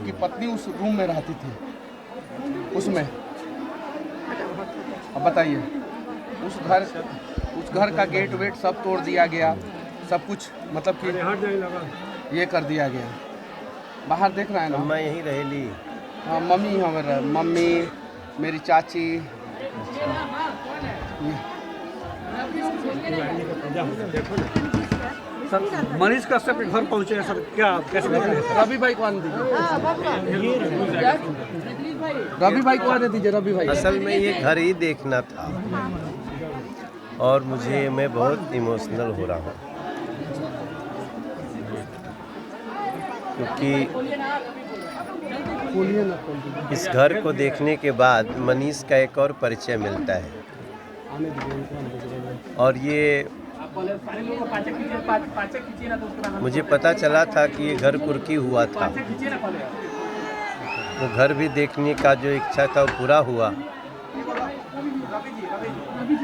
उनकी पत्नी उस रूम में रहती थी उसमें। अब बताइए, उस घर का गेट वेट सब तोड़ दिया गया, सब कुछ मतलब कि ये कर दिया गया। बाहर देख रहा है ना, मैं यहीं रहेली। हाँ मम्मी हमारा, मम्मी मेरी चाची। सर मनीष कश्यप के घर पहुंचे हैं सर, क्या कैसे रवि भाई को आने दीजिए, रवि भाई को आने दीजिए, रवि भाई। असल में ये घर ही देखना था और मैं बहुत इमोशनल हो रहा हूँ क्योंकि इस घर को देखने के बाद मनीष का एक और परिचय मिलता है। और ये मुझे पता चला था कि ये घर कुर्की हुआ था, वो घर भी देखने का जो इच्छा था वो पूरा हुआ।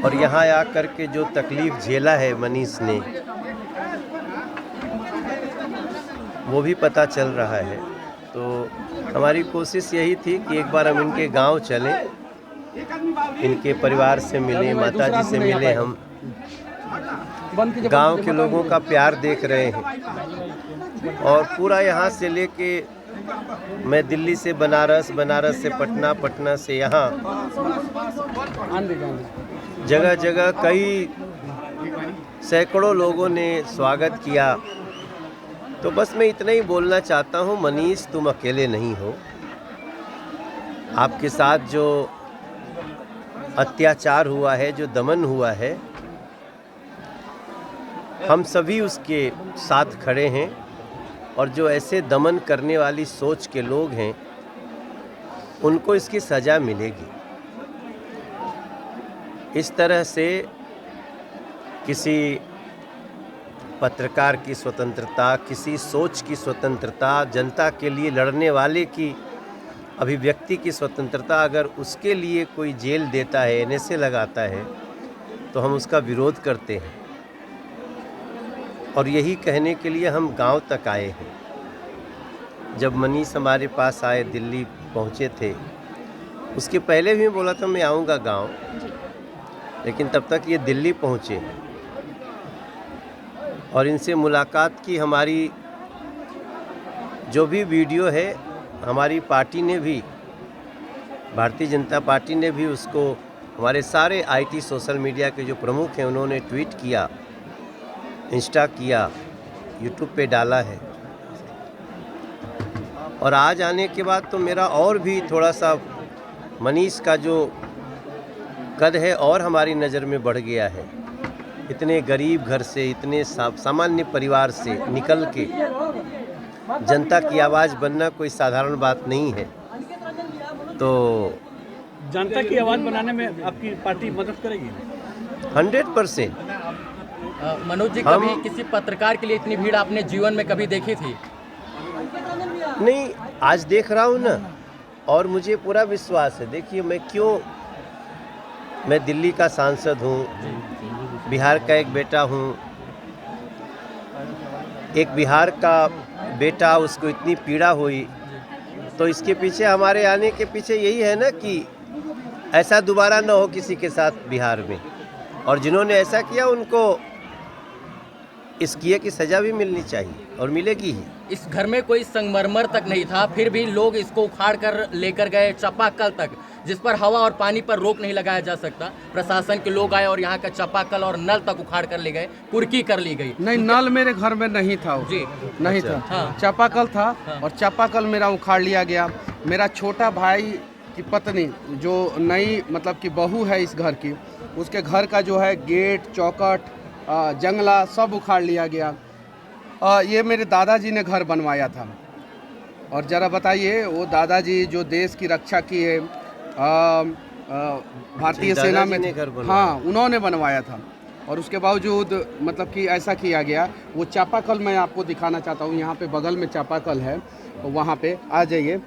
और यहाँ आकर के जो तकलीफ़ झेला है मनीष ने, वो भी पता चल रहा है। तो हमारी कोशिश यही थी कि एक बार हम इनके गांव चलें, इनके परिवार से मिलें, माताजी से मिलें। हम गांव के लोगों का प्यार देख रहे हैं और पूरा यहाँ से लेके मैं दिल्ली से बनारस, बनारस से पटना, पटना से यहाँ जगह जगह कई सैकड़ों लोगों ने स्वागत किया। तो बस मैं इतना ही बोलना चाहता हूँ, मनीष तुम अकेले नहीं हो। आपके साथ जो अत्याचार हुआ है, जो दमन हुआ है, हम सभी उसके साथ खड़े हैं। और जो ऐसे दमन करने वाली सोच के लोग हैं, उनको इसकी सज़ा मिलेगी। इस तरह से किसी पत्रकार की स्वतंत्रता, किसी सोच की स्वतंत्रता, जनता के लिए लड़ने वाले की अभिव्यक्ति की स्वतंत्रता, अगर उसके लिए कोई जेल देता है, एनएसए लगाता है, तो हम उसका विरोध करते हैं। और यही कहने के लिए हम गांव तक आए हैं। जब मनीष हमारे पास आए, दिल्ली पहुंचे थे, उसके पहले भी बोला था मैं आऊँगा गांव, लेकिन तब तक ये दिल्ली पहुंचे और इनसे मुलाकात की। हमारी जो भी वीडियो है, हमारी पार्टी ने भी, भारतीय जनता पार्टी ने भी उसको, हमारे सारे आईटी सोशल मीडिया के जो प्रमुख हैं उन्होंने ट्वीट किया, इंस्टा किया, यूट्यूब पे डाला है। और आज आने के बाद तो मेरा और भी थोड़ा सा मनीष का जो कद है और हमारी नज़र में बढ़ गया है। इतने गरीब घर से, इतने सामान्य परिवार से निकल के जनता की आवाज़ बनना कोई साधारण बात नहीं है। तो जनता की आवाज़ बनाने में आपकी पार्टी मदद करेगी? 100%। मनोज जी, कभी किसी पत्रकार के लिए इतनी भीड़ आपने जीवन में कभी देखी थी? नहीं, आज देख रहा हूँ ना, और मुझे पूरा विश्वास है। देखिए, मैं दिल्ली का सांसद हूँ, बिहार का एक बेटा हूँ। एक बिहार का बेटा, उसको इतनी पीड़ा हुई, तो इसके पीछे, हमारे आने के पीछे यही है ना कि ऐसा दोबारा ना हो किसी के साथ बिहार में। और जिन्होंने ऐसा किया उनको इस किए की सज़ा भी मिलनी चाहिए और मिलेगी ही। इस घर में कोई संगमरमर तक नहीं था, फिर भी लोग इसको उखाड़ कर लेकर गए चापाकल तक, जिस पर हवा और पानी पर रोक नहीं लगाया जा सकता। प्रशासन के लोग आए और यहाँ का चापाकल और नल तक उखाड़ कर ले गए, कुर्की कर ली गई। नहीं, नल मेरे घर में नहीं था जी, नहीं अच्छा। था। हाँ। चापाकल था। हाँ। और चापाकल मेरा उखाड़ लिया गया। मेरा छोटा भाई की पत्नी, जो नई मतलब कि बहू है इस घर की, उसके घर का जो है गेट, चौखट, जंगला सब उखाड़ लिया गया। ये मेरे दादाजी ने घर बनवाया था। और ज़रा बताइए, वो दादाजी जो देश की रक्षा की है, भारतीय सेना में, हाँ, उन्होंने बनवाया था। और उसके बावजूद मतलब कि ऐसा किया गया। वो चापाकल मैं आपको दिखाना चाहता हूँ, यहाँ पे बगल में चापाकल है, तो वहाँ पे आ जाइए।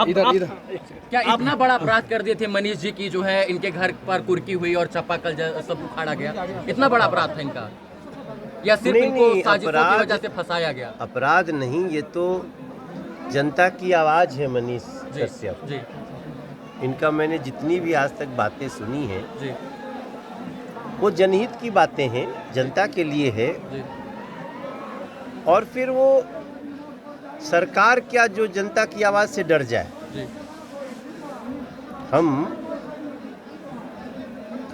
इधर क्या इतना बड़ा अपराध कर दिए थे मनीष जी की, जो है इनके घर पर कुर्की हुई और चापाकल सब उखाड़ा गया? इतना बड़ा अपराध था इनका, या सिर्फ इनको साजिशों की वजह से फंसाया गया? अपराध नहीं, ये तो जनता की आवाज़ है मनीष जी कश्यप। जी इनका मैंने जितनी भी आज तक बातें सुनी हैं जी वो जनहित की बातें हैं, जनता के लिए है। जी और फिर वो सरकार क्या जो जनता की आवाज़ से डर जाए। जी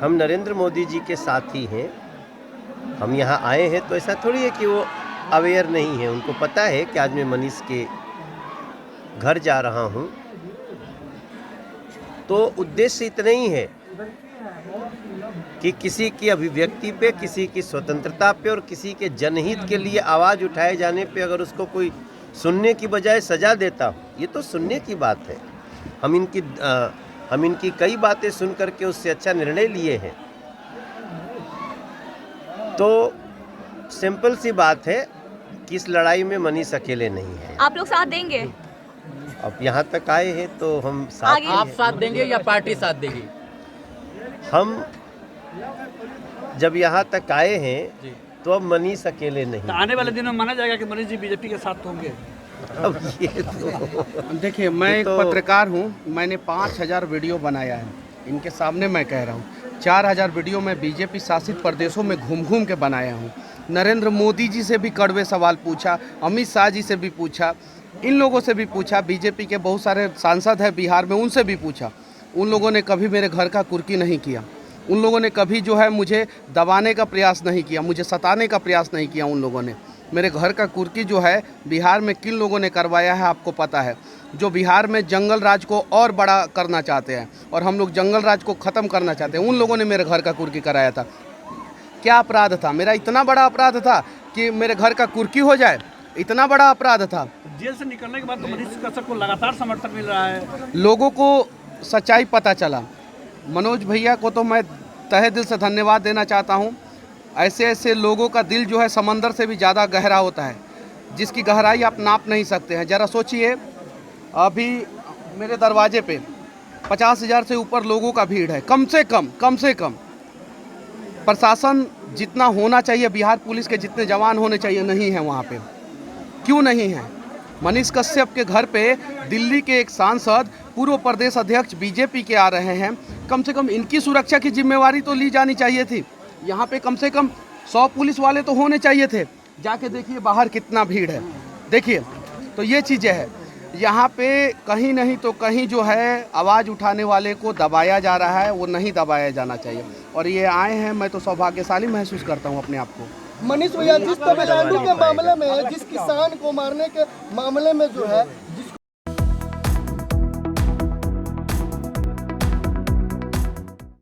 हम नरेंद्र मोदी जी के साथी हैं। हम यहाँ आए हैं तो ऐसा थोड़ी है कि वो अवेयर नहीं है, उनको पता है कि आज मैं मनीष के घर जा रहा हूँ। तो उद्देश्य इतना ही है कि किसी की अभिव्यक्ति पे, किसी की स्वतंत्रता पे और किसी के जनहित के लिए आवाज़ उठाए जाने पे अगर उसको कोई सुनने की बजाय सजा देता हो, ये तो सुनने की बात है। हम इनकी कई बातें सुन करके उससे अच्छा निर्णय लिए हैं। तो सिंपल सी बात है कि इस लड़ाई में मनीष अकेले नहीं है। आप लोग साथ देंगे? अब यहाँ तक आए हैं तो हम साथ ही आप हैं। साथ देंगे या पार्टी साथ देगी? हम जब यहाँ तक आए हैं जी तो अब मनीष अकेले नहीं। तो आने वाले दिनों में माना जाएगा कि मनीष जी बीजेपी के साथ होंगे। अब ये तो देखिए, मैं ये एक तो- पत्रकार हूँ। मैंने 5000 वीडियो बनाया है। इनके सामने मैं कह रहा हूँ 4000 वीडियो मैं बीजेपी शासित प्रदेशों में घूम घूम के बनाया हूँ। नरेंद्र मोदी जी से भी कड़वे सवाल पूछा, अमित शाह जी से भी पूछा, इन लोगों से भी पूछा, बीजेपी के बहुत सारे सांसद हैं बिहार में, उनसे भी पूछा। उन लोगों ने कभी मेरे घर का कुर्की नहीं किया। उन लोगों ने कभी जो है मुझे दबाने का प्रयास नहीं किया, मुझे सताने का प्रयास नहीं किया। उन लोगों ने मेरे घर का कुर्की जो है बिहार में किन लोगों ने करवाया है आपको पता है। जो बिहार में जंगल राज को और बड़ा करना चाहते हैं और हम लोग जंगल राज को ख़त्म करना चाहते हैं, उन लोगों ने मेरे घर का कुर्की कराया था। क्या अपराध था मेरा? इतना बड़ा अपराध था कि मेरे घर का कुर्की हो जाए? इतना बड़ा अपराध था। जेल से निकलने के बाद तो मनीष कश्यप को लगातार समर्थन मिल रहा है। लोगों को सच्चाई पता चला। मनोज भैया को तो मैं तहे दिल से धन्यवाद देना चाहता हूँ। ऐसे ऐसे लोगों का दिल जो है समंदर से भी ज़्यादा गहरा होता है, जिसकी गहराई आप नाप नहीं सकते हैं। ज़रा सोचिए, अभी मेरे दरवाजे पे 50,000 से ऊपर लोगों का भीड़ है, कम से कम। प्रशासन जितना होना चाहिए, बिहार पुलिस के जितने जवान होने चाहिए, नहीं है वहाँ पे। क्यों नहीं है? मनीष कश्यप के घर पे दिल्ली के एक सांसद, पूर्व प्रदेश अध्यक्ष बीजेपी के आ रहे हैं। कम से कम इनकी सुरक्षा की जिम्मेवारी तो ली जानी चाहिए थी। यहाँ पे कम से कम 100 पुलिस वाले तो होने चाहिए थे। जाके देखिए बाहर कितना भीड़ है, देखिए। तो ये चीज़ें हैं यहाँ पे। कहीं नहीं तो कहीं जो है आवाज़ उठाने वाले को दबाया जा रहा है, वो नहीं दबाया जाना चाहिए। और ये आए हैं, मैं तो सौभाग्यशाली महसूस करता हूँ अपने आप को। मनीष भैया, जिस तमिलनाडु के मामले में, जिस किसान को मारने के मामले में जो है